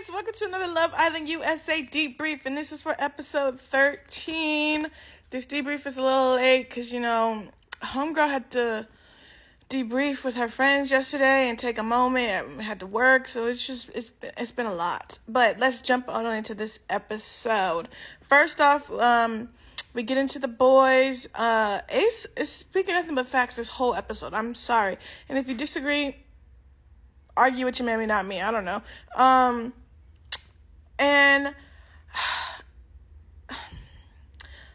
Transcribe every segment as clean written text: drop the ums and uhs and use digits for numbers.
guys, welcome to another Love Island USA debrief, and this is for episode 13. This debrief is a little late because, homegirl had to debrief with her friends yesterday and take a moment, had to work, so it's been a lot. But let's jump on into this episode. First off, we get into the boys. Ace is speaking nothing but facts this whole episode. I'm sorry. And if you disagree, argue with your mammy, not me. I don't know. And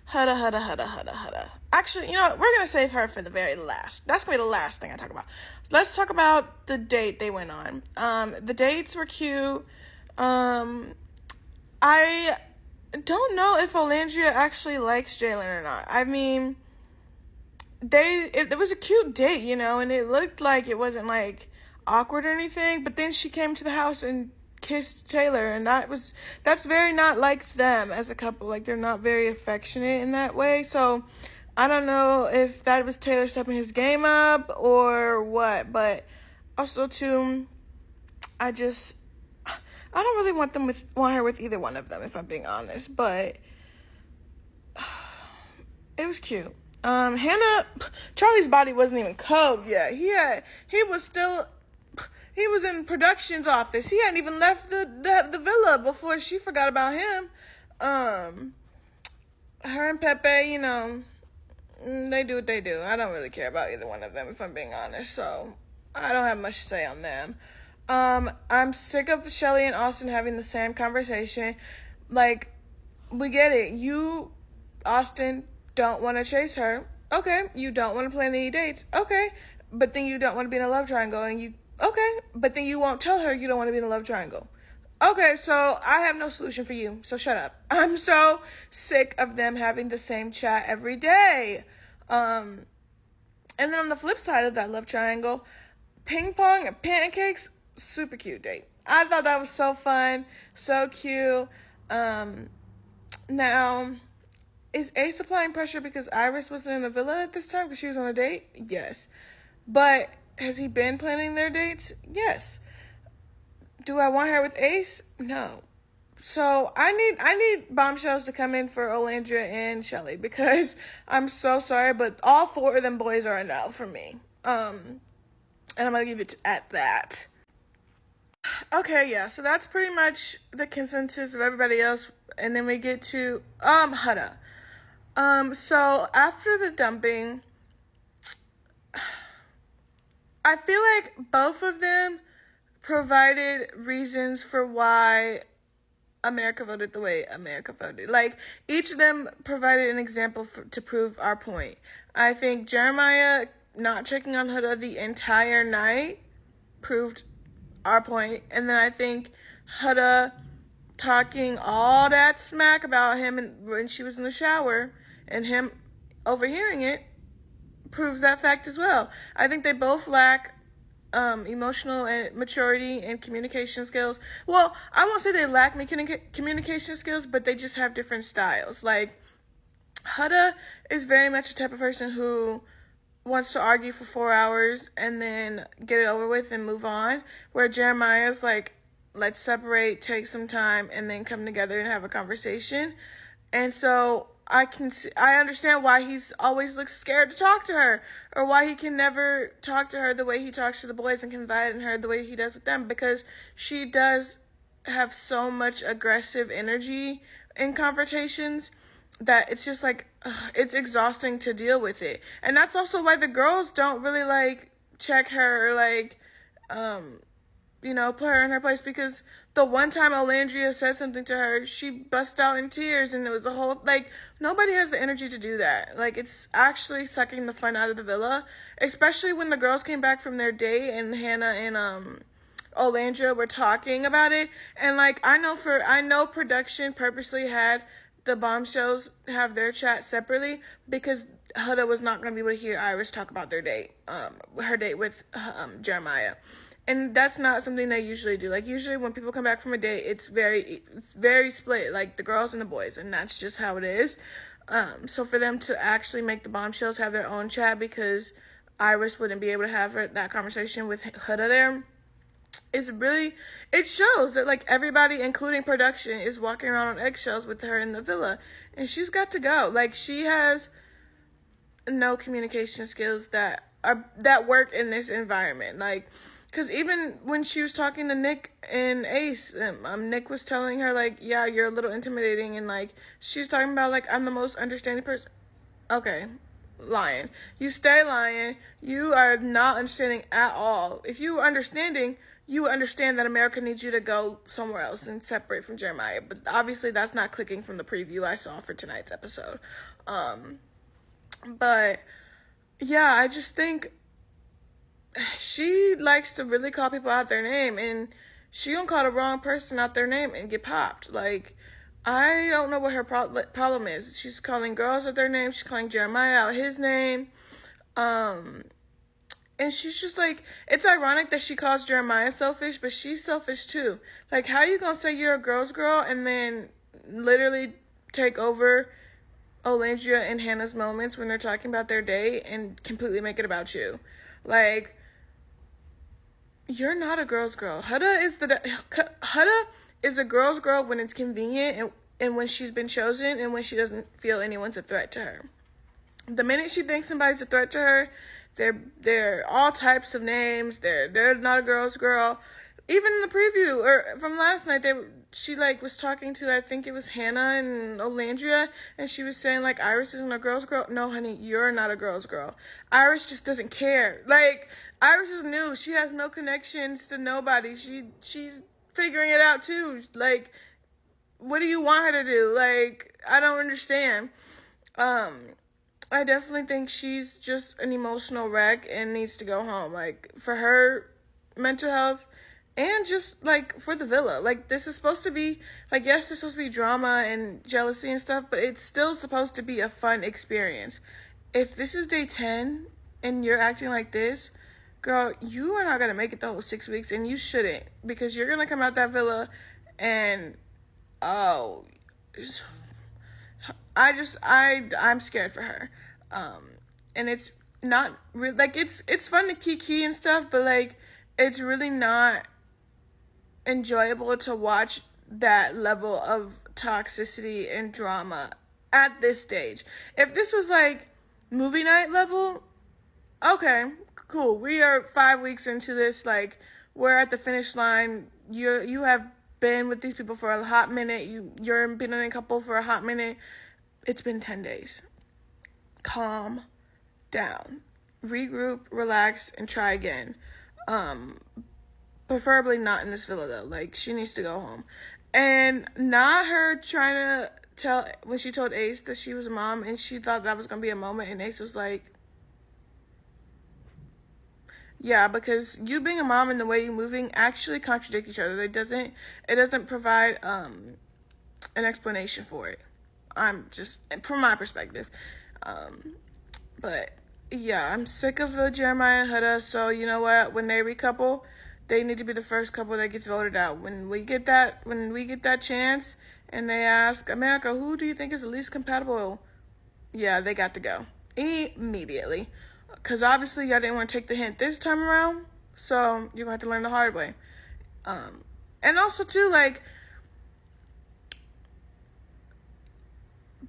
Hudda. Actually, we're going to save her for the very last. That's going to be the last thing I talk about. Let's talk about the date they went on. The dates were cute. I don't know if Olandria actually likes Jalen or not. I mean, it was a cute date, and it looked like it wasn't like awkward or anything, but then she came to the house and kissed Taylor, and that's very not like them as a couple. Like, they're not very affectionate in that way. So I don't know if that was Taylor stepping his game up or what, but also too, I don't really want her with either one of them, if I'm being honest, but it was cute. Charlie's body wasn't even cold yet. He was in production's office. He hadn't even left the villa before she forgot about him. Her and Pepe, they do what they do. I don't really care about either one of them, if I'm being honest. So I don't have much to say on them. I'm sick of Shelly and Austin having the same conversation. Like, we get it. You, Austin, don't want to chase her. Okay. You don't want to plan any dates. Okay. But then you don't want to be in a love triangle, okay, but then you won't tell her you don't want to be in a love triangle. Okay, so I have no solution for you, so shut up. I'm so sick of them having the same chat every day. And then on the flip side of that love triangle, ping pong and pancakes, super cute date. I thought that was so fun, so cute. Now, is Ace applying pressure because Iris wasn't in the villa at this time because she was on a date? Yes. But has he been planning their dates? Yes. Do I want her with Ace? No. So I need bombshells to come in for Olandria and Shelly, because I'm so sorry, but all four of them boys are a no for me. And I'm gonna leave it at that. Okay, yeah. So that's pretty much the consensus of everybody else, and then we get to Hudda. So after the dumping, I feel like both of them provided reasons for why America voted the way America voted. Like, each of them provided an example to prove our point. I think Jeremiah not checking on Hudda the entire night proved our point. And then I think Hudda talking all that smack about him when she was in the shower and him overhearing it proves that fact as well. I think they both lack emotional and maturity and communication skills. Well, I won't say they lack communication skills, but they just have different styles. Like, Hudda is very much the type of person who wants to argue for 4 hours and then get it over with and move on, where Jeremiah's like, let's separate, take some time, and then come together and have a conversation. And so I understand why he's always looks scared to talk to her, or why he can never talk to her the way he talks to the boys and confide in her the way he does with them, because she does have so much aggressive energy in confrontations that it's just like, it's exhausting to deal with it. And that's also why the girls don't really like check her or like, put her in her place, because the one time Olandria said something to her, she bust out in tears, and it was a whole, like, nobody has the energy to do that. Like, it's actually sucking the fun out of the villa, especially when the girls came back from their date and Hannah and Olandria were talking about it. And like, I know production purposely had the bombshells have their chat separately because Hudda was not going to be able to hear Iris talk about their date, her date with Jeremiah. And that's not something they usually do. Like, usually when people come back from a date, it's very split, like the girls and the boys, and that's just how it is. So for them to actually make the bombshells have their own chat because Iris wouldn't be able to have that conversation with Hudda there, is really, it shows that like everybody, including production, is walking around on eggshells with her in the villa, and she's got to go. Like, she has no communication skills that work in this environment. Like, because even when she was talking to Nick and Ace, Nick was telling her like, yeah, you're a little intimidating, and like she's talking about like, I'm the most understanding person. Okay, lying. You stay lying. You are not understanding at all. If you were understanding, you would understand that America needs you to go somewhere else and separate from Jeremiah. But obviously that's not clicking from the preview I saw for tonight's episode. But yeah, I just think she likes to really call people out their name, and she gonna call the wrong person out their name and get popped. Like, I don't know what her problem is. She's calling girls out their name. She's calling Jeremiah out his name. And she's just like, it's ironic that she calls Jeremiah selfish, but she's selfish too. Like, how you gonna say you're a girl's girl and then literally take over Olandria and Hannah's moments when they're talking about their day and completely make it about you? Like, you're not a girl's girl. Huda is a girl's girl when it's convenient and when she's been chosen and when she doesn't feel anyone's a threat to her. The minute she thinks somebody's a threat to her, they're all types of names. They're not a girl's girl. Even in the preview or from last night, she like was talking to, I think it was Hannah and Olandria, and she was saying like, Iris isn't a girl's girl. No, honey, you're not a girl's girl. Iris just doesn't care. Like, Iris is new. She has no connections to nobody. She's figuring it out too. Like, what do you want her to do? Like, I don't understand. I definitely think she's just an emotional wreck and needs to go home. Like, for her mental health and just, like, for the villa. Like, this is supposed to be, like, yes, there's supposed to be drama and jealousy and stuff, but it's still supposed to be a fun experience. If this is day 10 and you're acting like this, girl, you are not going to make it the whole 6 weeks, and you shouldn't, because you're going to come out that villa and, oh, I'm scared for her. And it's not really, like, it's fun to kiki and stuff, but, like, it's really not enjoyable to watch that level of toxicity and drama at this stage. If this was, like, movie night level, okay, cool. We are 5 weeks into this, like, we're at the finish line. You have been with these people for a hot minute. You're been in a couple for a hot minute. It's been 10 days. Calm down. Regroup, relax, and try again. Preferably not in this villa, though. Like, she needs to go home. And not her trying to tell, when she told Ace that she was a mom, and she thought that was going to be a moment, and Ace was like, yeah, because you being a mom and the way you're moving actually contradict each other. It doesn't provide an explanation for it. I'm just, from my perspective. But yeah, I'm sick of the Jeremiah and Huda. So you know what? When they recouple, they need to be the first couple that gets voted out. When we get that chance, and they ask America, who do you think is the least compatible? Yeah, they got to go immediately. Because obviously y'all didn't want to take the hint this time around, so you're going to have to learn the hard way. And also, too, like,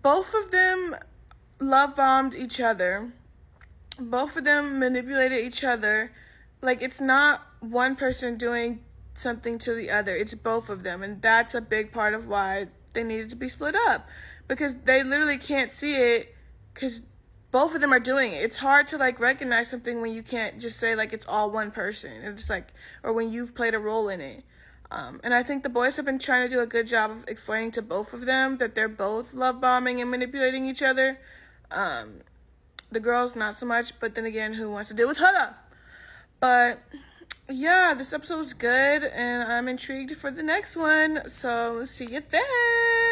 both of them love-bombed each other. Both of them manipulated each other. Like, it's not one person doing something to the other. It's both of them, and that's a big part of why they needed to be split up. Because they literally can't see it, because both of them are doing it. It's hard to, like, recognize something when you can't just say, like, it's all one person. It's just, like, or when you've played a role in it. And I think the boys have been trying to do a good job of explaining to both of them that they're both love-bombing and manipulating each other. The girls, not so much, but then again, who wants to deal with Huda? But, yeah, this episode was good, and I'm intrigued for the next one. So, see you then!